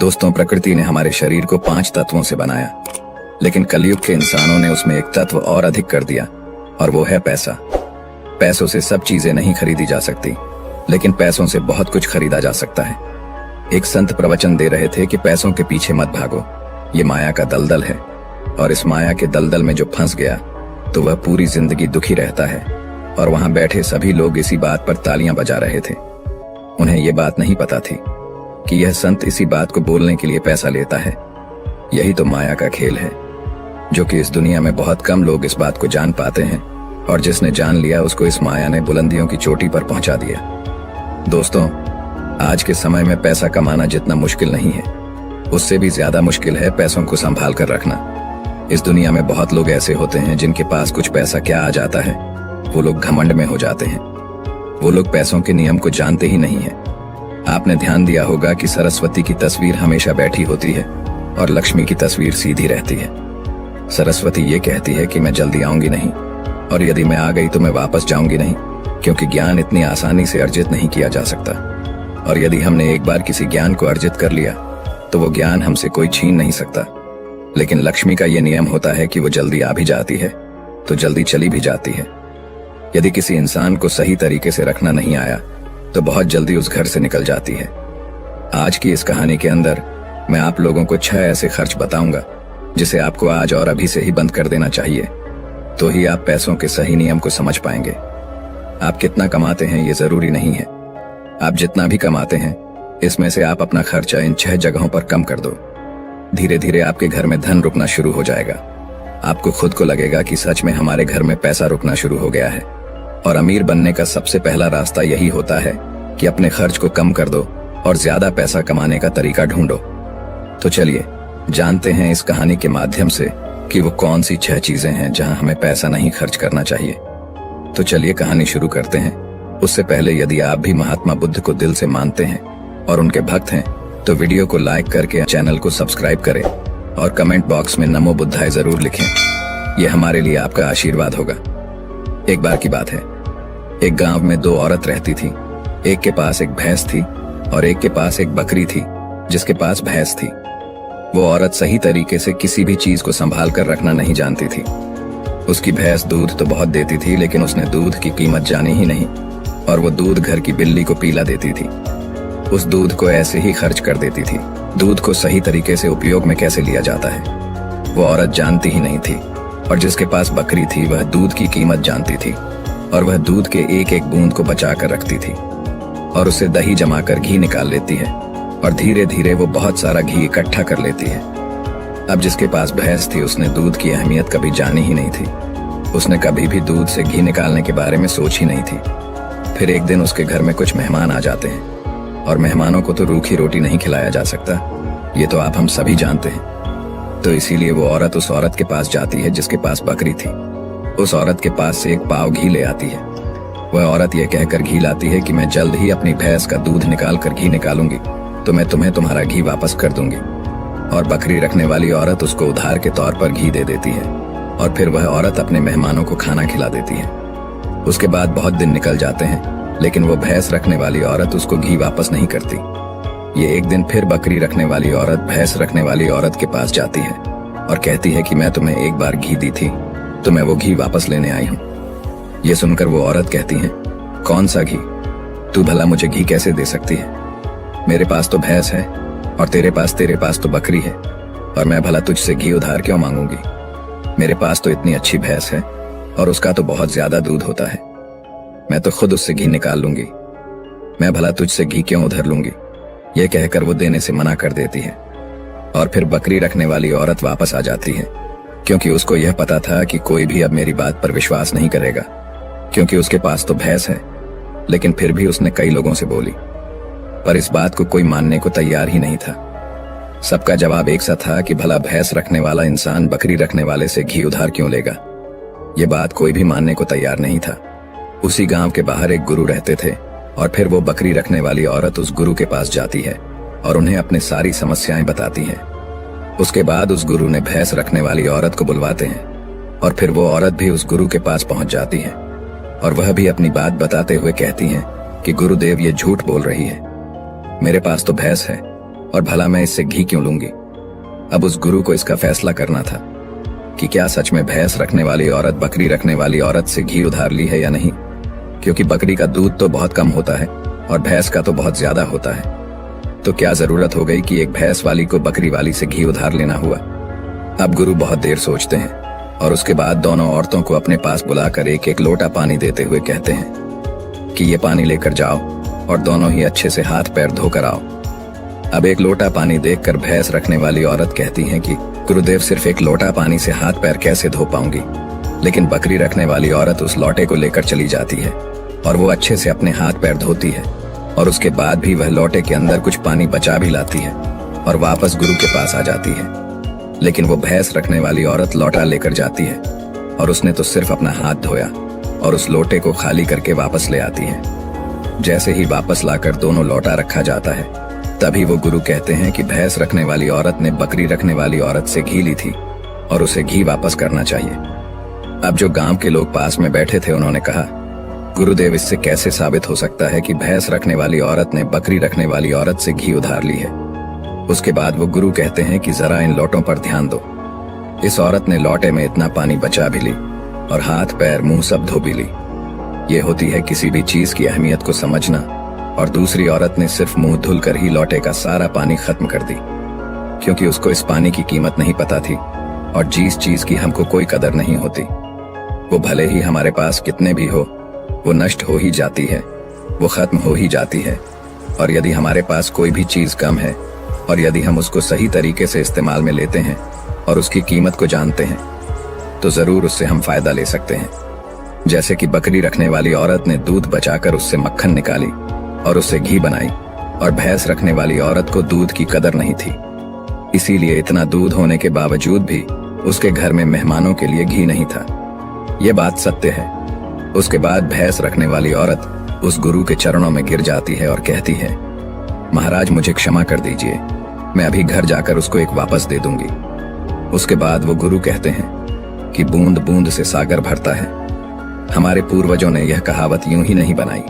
दोस्तों, प्रकृति ने हमारे शरीर को 5 तत्वों से बनाया, लेकिन कलयुग के इंसानों ने उसमें एक तत्व और अधिक कर दिया, और वो है पैसा। पैसों से सब चीजें नहीं खरीदी जा सकती, लेकिन पैसों से बहुत कुछ खरीदा जा सकता है। एक संत प्रवचन दे रहे थे कि पैसों के पीछे मत भागो, ये माया का दलदल है, और इस माया के दलदल में जो फंस गया तो वह पूरी जिंदगी दुखी रहता है। और वहां बैठे सभी लोग इसी बात पर तालियां बजा रहे थे। उन्हें ये बात नहीं पता थी कि यह संत इसी बात को बोलने के लिए पैसा लेता है। यही तो माया का खेल है, जो कि इस दुनिया में बहुत कम लोग इस बात को जान पाते हैं, और जिसने जान लिया उसको इस माया ने बुलंदियों की चोटी पर पहुंचा दिया। दोस्तों, आज के समय में पैसा कमाना जितना मुश्किल नहीं है, उससे भी ज्यादा मुश्किल है पैसों को संभाल कर रखना। इस दुनिया में बहुत लोग ऐसे होते हैं जिनके पास कुछ पैसा क्या आ जाता है, वो लोग घमंड में हो जाते हैं। वो लोग पैसों के नियम को जानते ही नहीं है। आपने ध्यान दिया होगा कि सरस्वती की तस्वीर हमेशा बैठी होती है और लक्ष्मी की तस्वीर सीधी रहती है। सरस्वती ये कहती है कि मैं जल्दी आऊंगी नहीं, और यदि मैं आ गई तो मैं वापस जाऊंगी नहीं, क्योंकि ज्ञान इतनी आसानी से अर्जित नहीं किया जा सकता। और यदि हमने एक बार किसी ज्ञान को अर्जित कर लिया तो वो ज्ञान हमसे कोई छीन नहीं सकता। लेकिन लक्ष्मी का ये नियम होता है कि वो जल्दी आ भी जाती है तो जल्दी चली भी जाती है। यदि किसी इंसान को सही तरीके से रखना नहीं आया तो बहुत जल्दी उस घर से निकल जाती है। आज की इस कहानी के अंदर मैं आप लोगों को 6 ऐसे खर्च बताऊंगा जिसे आपको आज और अभी से ही बंद कर देना चाहिए, तो ही आप पैसों के सही नियम को समझ पाएंगे। आप कितना कमाते हैं ये जरूरी नहीं है, आप जितना भी कमाते हैं इसमें से आप अपना खर्चा इन 6 जगहों पर कम कर दो। धीरे धीरे आपके घर में धन रुकना शुरू हो जाएगा। आपको खुद को लगेगा कि सच में हमारे घर में पैसा रुकना शुरू हो गया है। और अमीर बनने का सबसे पहला रास्ता यही होता है कि अपने खर्च को कम कर दो और ज्यादा पैसा कमाने का तरीका ढूंढो। तो चलिए जानते हैं इस कहानी के माध्यम से कि वो कौन सी 6 चीजें हैं जहां हमें पैसा नहीं खर्च करना चाहिए। तो चलिए कहानी शुरू करते हैं। उससे पहले यदि आप भी महात्मा बुद्ध को दिल से मानते हैं और उनके भक्त हैं तो वीडियो को लाइक करके चैनल को सब्सक्राइब करें और कमेंट बॉक्स में नमो बुद्धाय जरूर लिखें। यह हमारे लिए आपका आशीर्वाद होगा। एक बार की बात है, एक गांव में 2 औरत रहती थी। एक के पास एक भैंस थी और एक के पास एक बकरी थी जिसके पास भैंस थी। वो औरत सही तरीके से किसी भी चीज को संभाल कर रखना नहीं जानती थी। उसकी भैंस दूध तो बहुत देती थी, लेकिन उसने दूध की कीमत जानी ही नहीं, और वो दूध घर की बिल्ली को पिला देती थी। उस दूध को ऐसे ही खर्च कर देती थी। दूध को सही तरीके से उपयोग में कैसे लिया जाता है वो औरत जानती ही नहीं थी। और जिसके पास बकरी थी वह दूध की कीमत जानती थी, और वह दूध के एक एक बूंद को बचा कर रखती थी और उसे दही जमाकर घी निकाल लेती है, और धीरे धीरे वो बहुत सारा घी इकट्ठा कर लेती है। अब जिसके पास भैंस थी उसने दूध की अहमियत कभी जानी ही नहीं थी। उसने कभी भी दूध से घी निकालने के बारे में सोच ही नहीं थी। फिर एक दिन उसके घर में कुछ मेहमान आ जाते हैं, और मेहमानों को तो रूखी रोटी नहीं खिलाया जा सकता, ये तो आप हम सभी जानते हैं। तो इसीलिए वो औरत उस औरत के पास जाती है जिसके पास बकरी थी। उस औरत के पास से 1 पाव घी ले आती है। वह औरत ये कहकर घी लाती है कि मैं जल्द ही अपनी भैंस का दूध निकाल कर घी निकालूंगी तो मैं तुम्हें तुम्हारा घी वापस कर दूंगी। और बकरी रखने वाली औरत उसको उधार के तौर पर घी दे देती है, और फिर वह औरत अपने मेहमानों को खाना खिला देती है। उसके बाद बहुत दिन निकल जाते हैं, लेकिन वो भैंस रखने वाली औरत उसको घी वापस नहीं करती। ये एक दिन फिर बकरी रखने वाली औरत भैंस रखने वाली औरत के पास जाती है और कहती है कि मैं तुम्हें एक बार घी दी थी तो मैं वो घी वापस लेने आई हूँ। ये सुनकर वो औरत कहती है, कौन सा घी? तू भला मुझे घी कैसे दे सकती है? मेरे पास तो भैंस है और तेरे पास तो बकरी है, और मैं भला तुझसे घी उधार क्यों मांगूंगी? मेरे पास तो इतनी अच्छी भैंस है और उसका तो बहुत ज्यादा दूध होता है, मैं तो खुद उससे घी निकाल लूंगी, मैं भला तुझसे घी क्यों उधार लूंगी? यह कहकर वो देने से मना कर देती है। और फिर बकरी रखने वाली औरत वापस आ जाती है, क्योंकि उसको यह पता था कि कोई भी अब मेरी बात पर विश्वास नहीं करेगा, क्योंकि उसके पास तो भैंस है। लेकिन फिर भी उसने कई लोगों से बोली, पर इस बात को कोई मानने को तैयार ही नहीं था। सबका जवाब एक सा था कि भला भैंस रखने वाला इंसान बकरी रखने वाले से घी उधार क्यों लेगा। ये बात कोई भी मानने को तैयार नहीं था। उसी गांव के बाहर एक गुरु रहते थे, और फिर वो बकरी रखने वाली औरत उस गुरु के पास जाती है और उन्हें अपनी सारी समस्याएं बताती है। उसके बाद उस गुरु ने भैंस रखने वाली औरत को बुलवाते हैं, और फिर वो औरत भी उस गुरु के पास पहुंच जाती है, और वह भी अपनी बात बताते हुए कहती हैं कि गुरुदेव ये झूठ बोल रही है, मेरे पास तो भैंस है और भला मैं इससे घी क्यों लूंगी। अब उस गुरु को इसका फैसला करना था कि क्या सच में भैंस रखने वाली औरत बकरी रखने वाली औरत से घी उधार ली है या नहीं, क्योंकि बकरी का दूध तो बहुत कम होता है और भैंस का तो बहुत ज्यादा होता है। तो क्या जरूरत हो गई कि एक भैंस वाली को बकरी वाली से घी उधार लेना हुआ। अब गुरु बहुत देर सोचते हैं और उसके बाद दोनों औरतों को अपने पास बुलाकर एक एक लोटा पानी देते हुए कहते हैं कि ये पानी लेकर जाओ और दोनों ही अच्छे से हाथ पैर धोकर आओ। अब एक लोटा पानी देखकर भैंस रखने वाली औरत कहती है कि गुरुदेव सिर्फ एक लोटा पानी से हाथ पैर कैसे धो पाऊंगी। लेकिन बकरी रखने वाली औरत उस लोटे को लेकर चली जाती है और वो अच्छे से अपने हाथ पैर धोती है और उसके बाद भी वह लोटे के अंदर कुछ पानी बचा भी लाती है और वापस गुरु के पास आ जाती है। लेकिन वो भैंस रखने वाली औरत लोटा लेकर जाती है और उसने तो सिर्फ अपना हाथ धोया और उस लोटे को खाली करके वापस ले आती है। जैसे ही वापस लाकर दोनों लोटा रखा जाता है, तभी वो गुरु कहते हैं कि भैंस रखने वाली औरत ने बकरी रखने वाली औरत से घी ली थी और उसे घी वापस करना चाहिए। अब जो गांव के लोग पास में बैठे थे उन्होंने कहा, गुरुदेव इससे कैसे साबित हो सकता है कि भैंस रखने वाली औरत ने बकरी रखने वाली औरत से घी उधार ली है। उसके बाद वो गुरु कहते हैं कि जरा इन लोटों पर ध्यान दो। इस औरत ने लोटे में इतना पानी बचा भी ली और हाथ पैर मुंह सब धो भी ली। ये होती है किसी भी चीज की अहमियत को समझना, और दूसरी औरत ने सिर्फ मुंह धुलकर ही लोटे का सारा पानी खत्म कर दी, क्योंकि उसको इस पानी की कीमत नहीं पता थी और जिस चीज की हमको कोई कदर नहीं होती वो भले ही हमारे पास कितने भी हो, वो नष्ट हो ही जाती है, वो खत्म हो ही जाती है। और यदि हमारे पास कोई भी चीज कम है और यदि हम उसको सही तरीके से इस्तेमाल में लेते हैं और उसकी कीमत को जानते हैं, तो जरूर उससे हम फायदा ले सकते हैं। जैसे कि बकरी रखने वाली औरत ने दूध बचाकर उससे मक्खन निकाली और उससे घी बनाई, और भैंस रखने वाली औरत को दूध की कदर नहीं थी, इसीलिए इतना दूध होने के बावजूद भी उसके घर में मेहमानों के लिए घी नहीं था। ये बात सत्य है। उसके बाद भैंस रखने वाली औरत उस गुरु के चरणों में गिर जाती है और कहती है, महाराज मुझे क्षमा कर दीजिए, मैं अभी घर जाकर उसको एक वापस दे दूंगी। उसके बाद वो गुरु कहते हैं कि बूंद बूंद से सागर भरता है। हमारे पूर्वजों ने यह कहावत यूं ही नहीं बनाई।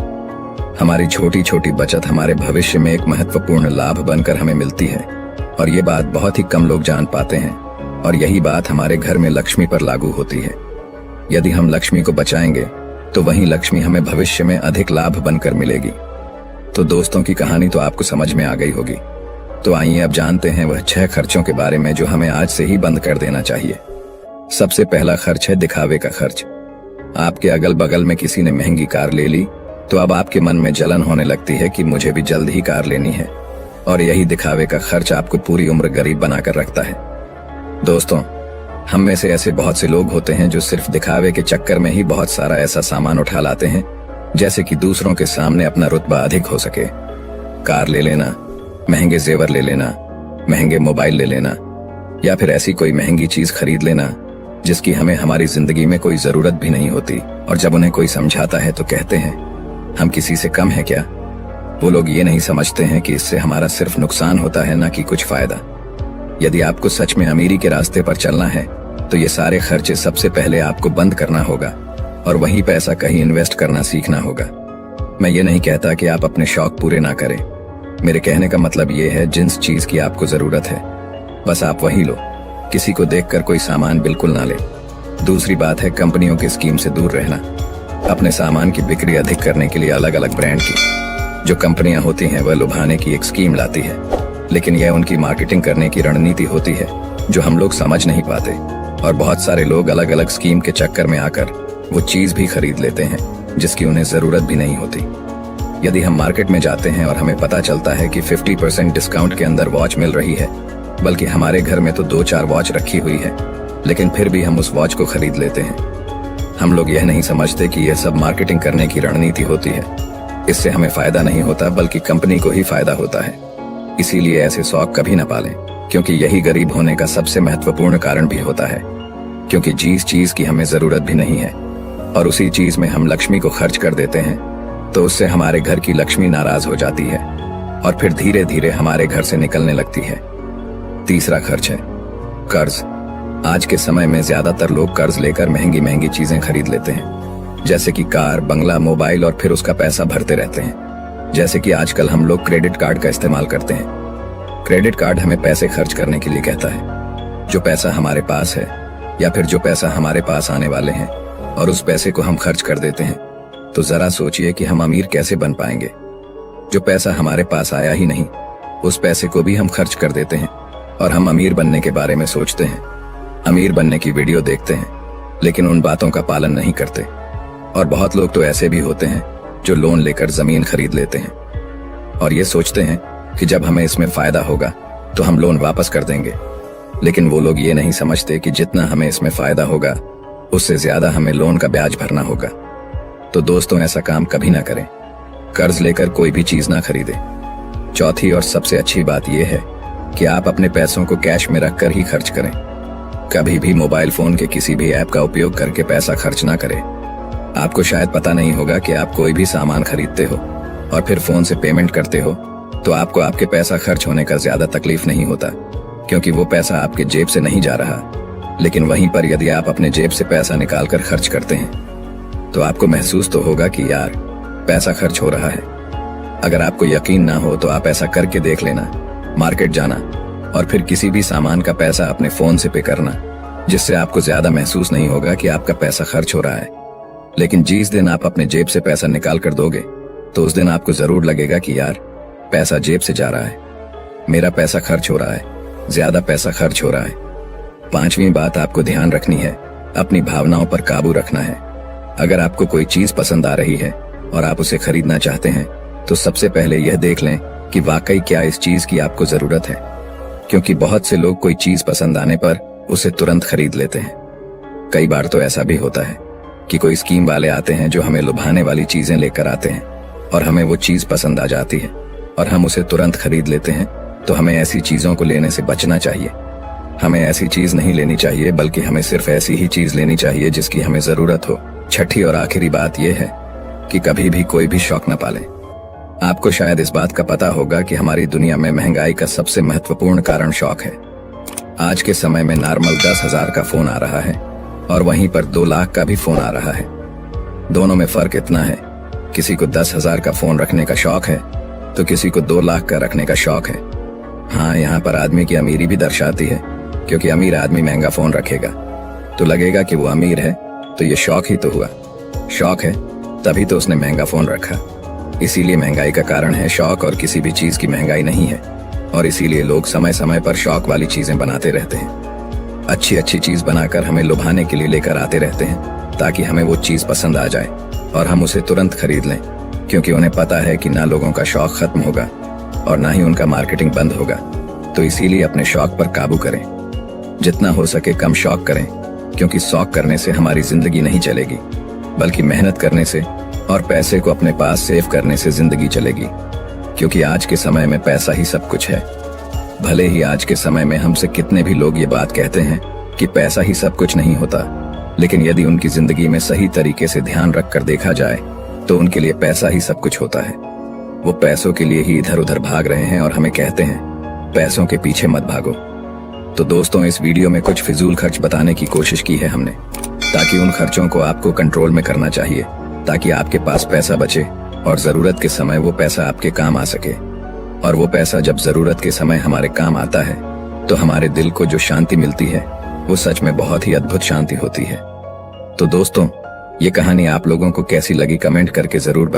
हमारी छोटी छोटी बचत हमारे भविष्य में एक महत्वपूर्ण लाभ बनकर हमें मिलती है, और ये बात बहुत ही कम लोग जान पाते हैं। और यही बात हमारे घर में लक्ष्मी पर लागू होती है। यदि हम लक्ष्मी को बचाएंगे तो वही लक्ष्मी हमें भविष्य में अधिक लाभ बनकर मिलेगी। तो दोस्तों की कहानी तो आपको समझ में आ गई होगी। तो आइए अब जानते हैं वह 6 खर्चों के बारे में जो हमें आज से ही बंद कर देना चाहिए। सबसे पहला खर्च है दिखावे का खर्च। आपके अगल बगल में किसी ने महंगी कार ले ली तो अब आपके मन में जलन होने लगती है कि मुझे भी जल्द ही कार लेनी है, और यही दिखावे का खर्च आपको पूरी उम्र गरीब बनाकर रखता है। दोस्तों, हम में से ऐसे बहुत से लोग होते हैं जो सिर्फ दिखावे के चक्कर में ही बहुत सारा ऐसा सामान उठा लाते हैं, जैसे कि दूसरों के सामने अपना रुतबा अधिक हो सके। कार ले लेना, महंगे जेवर ले लेना, महंगे मोबाइल ले लेना, या फिर ऐसी कोई महंगी चीज खरीद लेना जिसकी हमें हमारी जिंदगी में कोई जरूरत भी नहीं होती। और जब उन्हें कोई समझाता है तो कहते हैं हम किसी से कम है क्या। वो लोग ये नहीं समझते हैं कि इससे हमारा सिर्फ नुकसान होता है, ना कि कुछ फायदा। यदि आपको सच में अमीरी के रास्ते पर चलना है तो ये सारे खर्चे सबसे पहले आपको बंद करना होगा और वही पैसा कहीं इन्वेस्ट करना सीखना होगा। मैं ये नहीं कहता कि आप अपने शौक पूरे ना करें। मेरे कहने का मतलब ये है, जिस चीज की आपको जरूरत है बस आप वही लो, किसी को देखकर कोई सामान बिल्कुल ना ले। दूसरी बात है कंपनियों की स्कीम से दूर रहना। अपने सामान की बिक्री अधिक करने के लिए अलग अलग ब्रांड की जो कंपनियां होती हैं वह लुभाने की एक स्कीम लाती है, लेकिन यह उनकी मार्केटिंग करने की रणनीति होती है जो हम लोग समझ नहीं पाते, और बहुत सारे लोग अलग अलग स्कीम के चक्कर में आकर वो चीज भी खरीद लेते हैं जिसकी उन्हें जरूरत भी नहीं होती। यदि हम मार्केट में जाते हैं और हमें पता चलता है कि 50% डिस्काउंट के अंदर वॉच मिल रही है, बल्कि हमारे घर में तो 2-4 वॉच रखी हुई है, लेकिन फिर भी हम उस वॉच को खरीद लेते हैं। हम लोग यह नहीं समझते कि यह सब मार्केटिंग करने की रणनीति होती है। इससे हमें फायदा नहीं होता बल्कि कंपनी को ही फायदा होता है। इसीलिए ऐसे शौक कभी न पालें, क्योंकि यही गरीब होने का सबसे महत्वपूर्ण कारण भी होता है। क्योंकि जिस चीज की हमें जरूरत भी नहीं है और उसी चीज में हम लक्ष्मी को खर्च कर देते हैं, तो उससे हमारे घर की लक्ष्मी नाराज हो जाती है और फिर धीरे धीरे हमारे घर से निकलने लगती है। तीसरा खर्च है कर्ज। आज के समय में ज्यादातर लोग कर्ज लेकर महंगी महंगी चीजें खरीद लेते हैं, जैसे कि कार, बंगला, मोबाइल, और फिर उसका पैसा भरते रहते हैं। जैसे कि आजकल हम लोग क्रेडिट कार्ड का इस्तेमाल करते हैं। क्रेडिट कार्ड हमें पैसे खर्च करने के लिए कहता है। जो पैसा हमारे पास है या फिर जो पैसा हमारे पास आने वाले हैं और उस पैसे को हम खर्च कर देते हैं, तो जरा सोचिए कि हम अमीर कैसे बन पाएंगे। जो पैसा हमारे पास आया ही नहीं, उस पैसे को भी हम खर्च कर देते हैं और हम अमीर बनने के बारे में सोचते हैं, अमीर बनने की वीडियो देखते हैं, लेकिन उन बातों का पालन नहीं करते। और बहुत लोग तो ऐसे भी होते हैं जो लोन लेकर जमीन खरीद लेते हैं और ये सोचते हैं कि जब हमें इसमें फायदा होगा तो हम लोन वापस कर देंगे। लेकिन वो लोग ये नहीं समझते कि जितना हमें इसमें फायदा होगा उससे ज्यादा हमें लोन का ब्याज भरना होगा। तो दोस्तों, ऐसा काम कभी ना करें। कर्ज लेकर कोई भी चीज ना खरीदे। चौथी और सबसे अच्छी बात यह है कि आप अपने पैसों को कैश में रखकर ही खर्च करें। कभी भी मोबाइल फोन के किसी भी ऐप का उपयोग करके पैसा खर्च ना करें। आपको शायद पता नहीं होगा कि आप कोई भी सामान खरीदते हो और फिर फोन से पेमेंट करते हो तो आपको आपके पैसा खर्च होने का ज्यादा तकलीफ नहीं होता, क्योंकि वो पैसा आपके जेब से नहीं जा रहा। लेकिन वहीं पर यदि आप अपने जेब से पैसा निकालकर खर्च करते हैं तो आपको महसूस तो होगा कि यार पैसा खर्च हो रहा है। अगर आपको यकीन ना हो तो आप ऐसा करके देख लेना, मार्केट जाना और फिर किसी भी सामान का पैसा अपने फोन से पे करना, जिससे आपको ज्यादा महसूस नहीं होगा कि आपका पैसा खर्च हो रहा है। लेकिन जिस दिन आप अपने जेब से पैसा निकाल कर दोगे तो उस दिन आपको जरूर लगेगा कि यार पैसा जेब से जा रहा है, मेरा पैसा खर्च हो रहा है, ज्यादा पैसा खर्च हो रहा है। पांचवी बात आपको ध्यान रखनी है, अपनी भावनाओं पर काबू रखना है। अगर आपको कोई चीज पसंद आ रही है और आप उसे खरीदना चाहते हैं तो सबसे पहले यह देख लें कि वाकई क्या इस चीज की आपको जरूरत है, क्योंकि बहुत से लोग कोई चीज पसंद आने पर उसे तुरंत खरीद लेते हैं। कई बार तो ऐसा भी होता है कि कोई स्कीम वाले आते हैं जो हमें लुभाने वाली चीजें लेकर आते हैं और हमें वो चीज पसंद आ जाती है और हम उसे तुरंत खरीद लेते हैं। तो हमें ऐसी चीजों को लेने से बचना चाहिए। हमें ऐसी चीज नहीं लेनी चाहिए, बल्कि हमें सिर्फ ऐसी ही चीज लेनी चाहिए जिसकी हमें जरूरत हो। छठी और आखिरी बात यह है कि कभी भी कोई भी शौक न पालें। आपको शायद इस बात का पता होगा कि हमारी दुनिया में महंगाई का सबसे महत्वपूर्ण कारण शौक है। आज के समय में नॉर्मल 10,000 का फोन आ रहा है और वहीं पर 2 लाख का भी फोन आ रहा है। दोनों में फर्क इतना है, किसी को 10,000 का फोन रखने का शौक है तो किसी को 2 लाख का रखने का शौक है। हाँ, यहाँ पर आदमी की अमीरी भी दर्शाती है, क्योंकि अमीर आदमी महंगा फोन रखेगा तो लगेगा कि वो अमीर है, तो ये शौक ही तो हुआ। शौक है तभी तो उसने महंगा फोन रखा। इसीलिए महंगाई का कारण है शौक, और किसी भी चीज की महंगाई नहीं है। और इसीलिए लोग समय समय पर शौक वाली चीजें बनाते रहते हैं। अच्छी अच्छी चीज बनाकर हमें लुभाने के लिए लेकर आते रहते हैं ताकि हमें वो चीज पसंद आ जाए और हम उसे तुरंत खरीद लें, क्योंकि उन्हें पता है कि ना लोगों का शौक खत्म होगा और ना ही उनका मार्केटिंग बंद होगा। तो इसीलिए अपने शौक पर काबू करें। जितना हो सके कम शौक करें, क्योंकि शौक करने से हमारी जिंदगी नहीं चलेगी, बल्कि मेहनत करने से और पैसे को अपने पास सेव करने से जिंदगी चलेगी। क्योंकि आज के समय में पैसा ही सब कुछ है। भले ही आज के समय में हमसे कितने भी लोग ये बात कहते हैं कि पैसा ही सब कुछ नहीं होता, लेकिन यदि उनकी जिंदगी में सही तरीके से ध्यान रखकर देखा जाए तो उनके लिए पैसा ही सब कुछ होता है। वो पैसों के लिए ही इधर उधर भाग रहे हैं और हमें कहते हैं पैसों के पीछे मत भागो। तो दोस्तों, इस वीडियो में कुछ फिजूल खर्च बताने की कोशिश की है हमने, ताकि उन खर्चों को आपको कंट्रोल में करना चाहिए, ताकि आपके पास पैसा बचे और जरूरत के समय वो पैसा आपके काम आ सके। और वो पैसा जब जरूरत के समय हमारे काम आता है तो हमारे दिल को जो शांति मिलती है वो सच में बहुत ही अद्भुत शांति होती है। तो दोस्तों, ये कहानी आप लोगों को कैसी लगी कमेंट करके जरूर